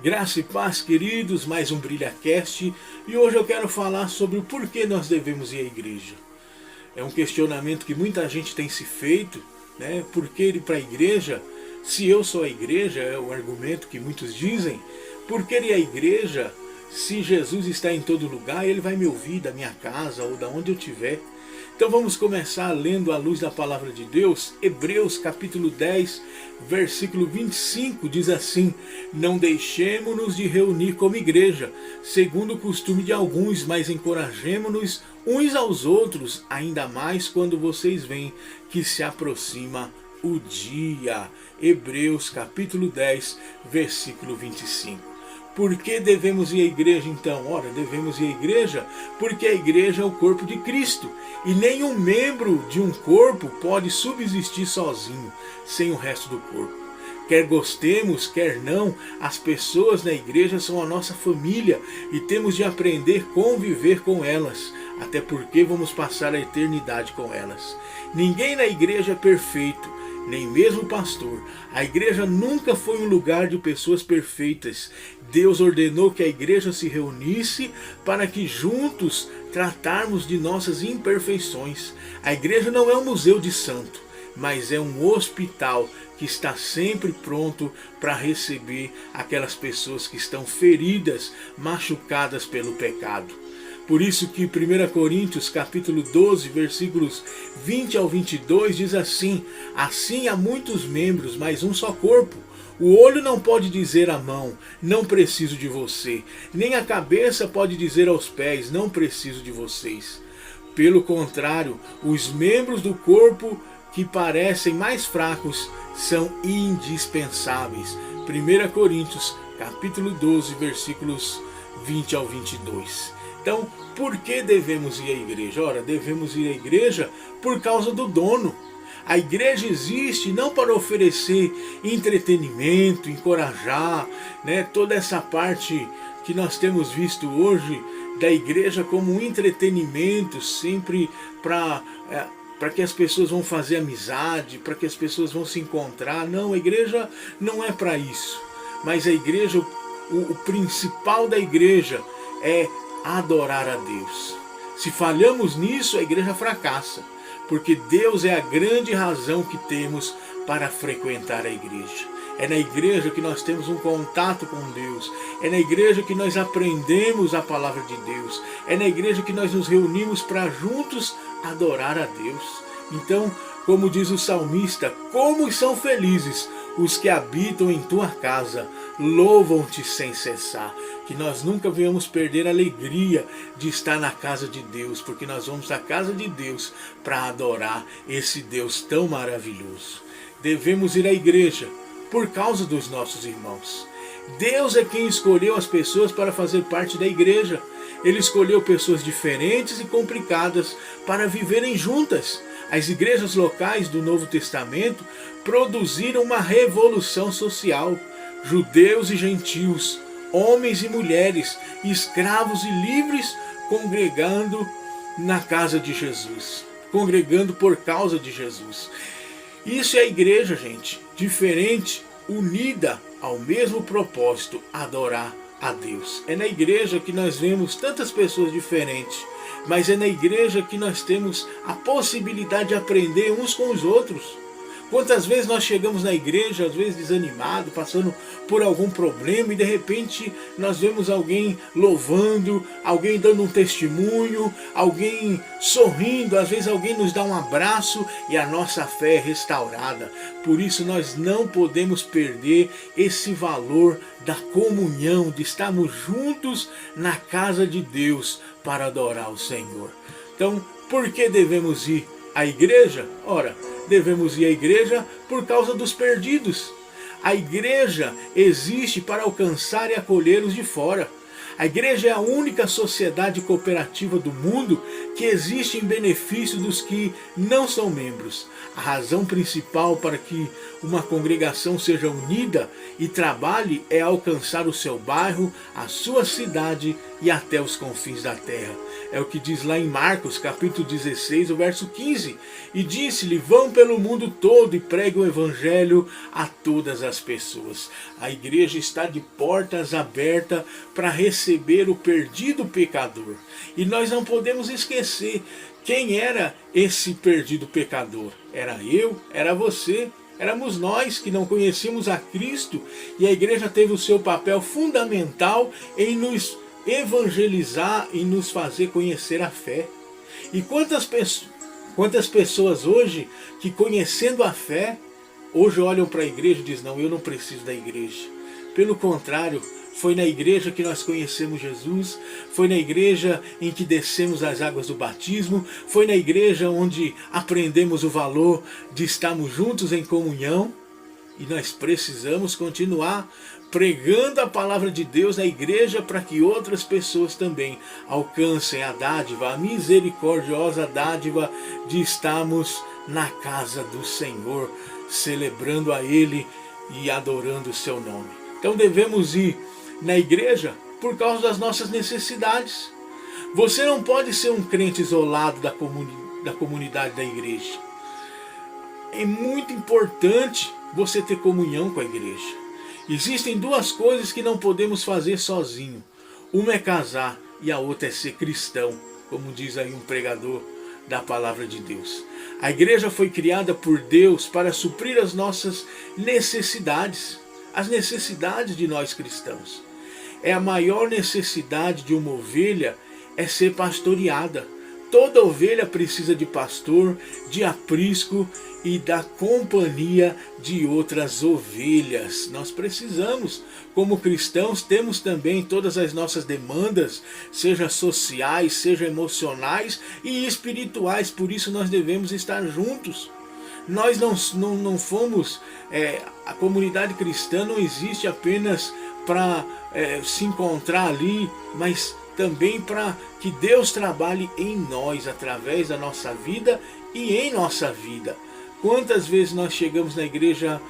Graça e paz, queridos, mais um BrilhaCast, e hoje eu quero falar sobre o porquê nós devemos ir à igreja. É um questionamento que muita gente tem se feito, né? Por que ir para a igreja? Se eu sou a igreja, é o argumento que muitos dizem. Por que ir à igreja se Jesus está em todo lugar e Ele vai me ouvir da minha casa ou da onde eu estiver? Então vamos começar lendo à luz da palavra de Deus. Hebreus capítulo 10, versículo 25 diz assim: Não deixemo-nos de reunir como igreja, segundo o costume de alguns, mas encorajemo-nos uns aos outros, ainda mais quando vocês veem que se aproxima o dia. Hebreus capítulo 10, versículo 25. Por que devemos ir à igreja então? Ora, devemos ir à igreja porque a igreja é o corpo de Cristo. E nenhum membro de um corpo pode subsistir sozinho, sem o resto do corpo. Quer gostemos, quer não, as pessoas na igreja são a nossa família e temos de aprender a conviver com elas, até porque vamos passar a eternidade com elas. Ninguém na igreja é perfeito, nem mesmo o pastor. A igreja nunca foi um lugar de pessoas perfeitas. Deus ordenou que a igreja se reunisse para que juntos tratarmos de nossas imperfeições. A igreja não é um museu de santo, mas é um hospital que está sempre pronto para receber aquelas pessoas que estão feridas, machucadas pelo pecado. Por isso que 1 Coríntios capítulo 12, versículos 20 ao 22 diz assim: Assim há muitos membros, mas um só corpo. O olho não pode dizer à mão, não preciso de você. Nem a cabeça pode dizer aos pés, não preciso de vocês. Pelo contrário, os membros do corpo que parecem mais fracos são indispensáveis. 1 Coríntios capítulo 12, versículos 20 ao 22. Então, por que devemos ir à igreja? Ora, devemos ir à igreja por causa do dono. A igreja existe não para oferecer entretenimento, encorajar, né, toda essa parte que nós temos visto hoje da igreja como um entretenimento, sempre para que as pessoas vão fazer amizade, para que as pessoas vão se encontrar. Não, a igreja não é para isso. Mas a igreja, o principal da igreja é adorar a Deus. Se falhamos nisso, a igreja fracassa, porque Deus é a grande razão que temos para frequentar a igreja. É na igreja que nós temos um contato com Deus. É na igreja que nós aprendemos a palavra de Deus. É na igreja que nós nos reunimos para juntos adorar a Deus. Então, como diz o salmista, como são felizes os que habitam em tua casa, louvam-te sem cessar. Que nós nunca venhamos perder a alegria de estar na casa de Deus, porque nós vamos à casa de Deus para adorar esse Deus tão maravilhoso. Devemos ir à igreja por causa dos nossos irmãos. Deus é quem escolheu as pessoas para fazer parte da igreja. Ele escolheu pessoas diferentes e complicadas para viverem juntas. As igrejas locais do Novo Testamento produziram uma revolução social. Judeus e gentios, homens e mulheres, escravos e livres, congregando na casa de Jesus, congregando por causa de Jesus. Isso é a igreja, gente, diferente, unida ao mesmo propósito, adorar a Deus. É na igreja que nós vemos tantas pessoas diferentes, mas é na igreja que nós temos a possibilidade de aprender uns com os outros. Quantas vezes nós chegamos na igreja, às vezes desanimado, passando por algum problema, e de repente nós vemos alguém louvando, alguém dando um testemunho, alguém sorrindo, às vezes alguém nos dá um abraço e a nossa fé é restaurada. Por isso nós não podemos perder esse valor da comunhão, de estarmos juntos na casa de Deus para adorar o Senhor. Então, por que devemos ir à igreja? Ora, devemos ir à igreja por causa dos perdidos. A igreja existe para alcançar e acolher os de fora. A igreja é a única sociedade cooperativa do mundo que existe em benefício dos que não são membros. A razão principal para que uma congregação seja unida e trabalhe é alcançar o seu bairro, a sua cidade e até os confins da terra. É o que diz lá em Marcos, capítulo 16, o verso 15. E disse-lhe: vão pelo mundo todo e preguem o evangelho a todas as pessoas. A igreja está de portas abertas para receber o perdido pecador. E nós não podemos esquecer quem era esse perdido pecador. Era eu, era você. Éramos nós que não conhecíamos a Cristo, e a igreja teve o seu papel fundamental em nos evangelizar e nos fazer conhecer a fé. E quantas pessoas hoje que, conhecendo a fé, hoje olham para a igreja e dizem: não, eu não preciso da igreja. Pelo contrário, foi na igreja que nós conhecemos Jesus, foi na igreja em que descemos as águas do batismo, foi na igreja onde aprendemos o valor de estarmos juntos em comunhão. E nós precisamos continuar pregando a palavra de Deus na igreja para que outras pessoas também alcancem a dádiva, a misericordiosa dádiva de estarmos na casa do Senhor, celebrando a Ele e adorando o seu nome. Então devemos ir na igreja por causa das nossas necessidades. Você não pode ser um crente isolado da comunidade da igreja. É muito importante você ter comunhão com a igreja. Existem duas coisas que não podemos fazer sozinho. Uma é casar e a outra é ser cristão, como diz aí um pregador da palavra de Deus. A igreja foi criada por Deus para suprir as nossas necessidades, as necessidades de nós cristãos. A maior necessidade de uma ovelha é ser pastoreada. Toda ovelha precisa de pastor, de aprisco e da companhia de outras ovelhas. Nós precisamos, como cristãos, temos também todas as nossas demandas, seja sociais, seja emocionais e espirituais. Por isso nós devemos estar juntos. Nós não fomos, a comunidade cristã não existe apenas para se encontrar ali, mas também para que Deus trabalhe em nós, através da nossa vida e em nossa vida. Quantas vezes nós chegamos na igreja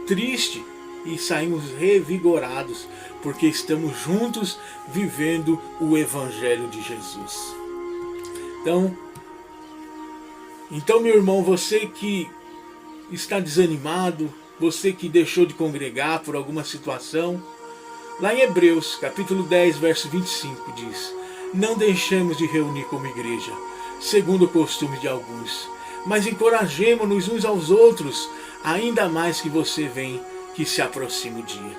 triste e saímos revigorados, porque estamos juntos vivendo o Evangelho de Jesus. Então meu irmão, você que está desanimado, você que deixou de congregar por alguma situação, lá em Hebreus, capítulo 10, verso 25, diz: não deixemos de reunir como igreja, segundo o costume de alguns, mas encorajemo-nos uns aos outros, ainda mais que você vem que se aproxima o dia.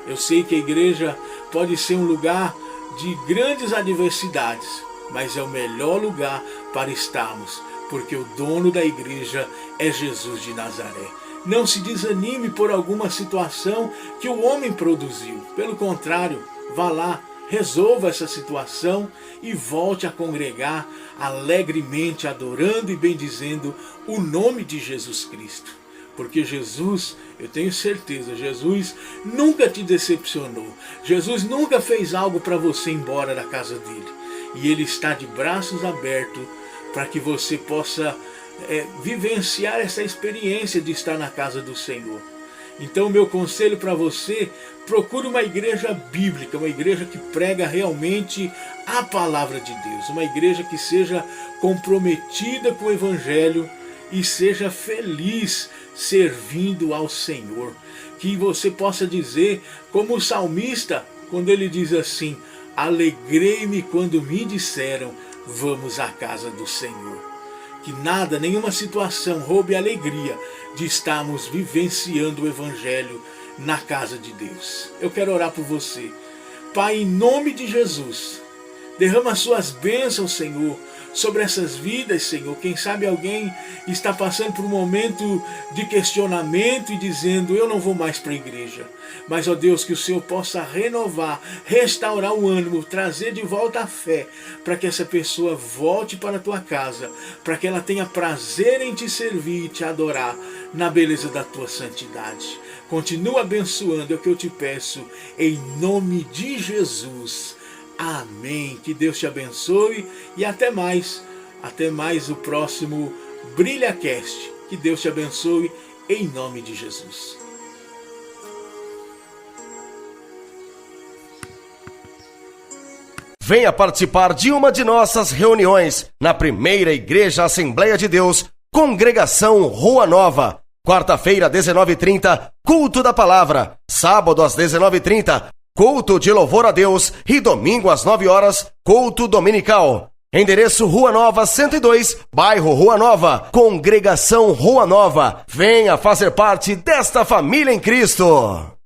Eu sei que a igreja pode ser um lugar de grandes adversidades, mas é o melhor lugar para estarmos, porque o dono da igreja é Jesus de Nazaré. Não se desanime por alguma situação que o homem produziu. Pelo contrário, vá lá, resolva essa situação e volte a congregar alegremente, adorando e bendizendo o nome de Jesus Cristo. Porque Jesus, eu tenho certeza, Jesus nunca te decepcionou. Jesus nunca fez algo para você ir embora da casa dele. E ele está de braços abertos para que você possa vivenciar essa experiência de estar na casa do Senhor. Então meu conselho para você: procure uma igreja bíblica, uma igreja que prega realmente a palavra de Deus, uma igreja que seja comprometida com o Evangelho e seja feliz servindo ao Senhor. Que você possa dizer, como o salmista, quando ele diz assim: alegrei-me quando me disseram, vamos à casa do Senhor. Que nada, nenhuma situação roube a alegria de estarmos vivenciando o Evangelho na casa de Deus. Eu quero orar por você. Pai, em nome de Jesus, derrama as suas bênçãos, Senhor, sobre essas vidas, Senhor. Quem sabe alguém está passando por um momento de questionamento e dizendo: eu não vou mais para a igreja. Mas, ó Deus, que o Senhor possa renovar, restaurar o ânimo, trazer de volta a fé, para que essa pessoa volte para a tua casa, para que ela tenha prazer em te servir e te adorar na beleza da tua santidade. Continua abençoando, é o que eu te peço, em nome de Jesus. Amém. Que Deus te abençoe e até mais. Até mais o próximo BrilhaCast. Que Deus te abençoe em nome de Jesus. Venha participar de uma de nossas reuniões na Primeira Igreja Assembleia de Deus, Congregação Rua Nova. Quarta-feira, 19h30, culto da palavra. Sábado, às 19h30, culto de louvor a Deus. E domingo, às 9 horas, culto dominical. Endereço Rua Nova 102, bairro Rua Nova, Congregação Rua Nova. Venha fazer parte desta família em Cristo.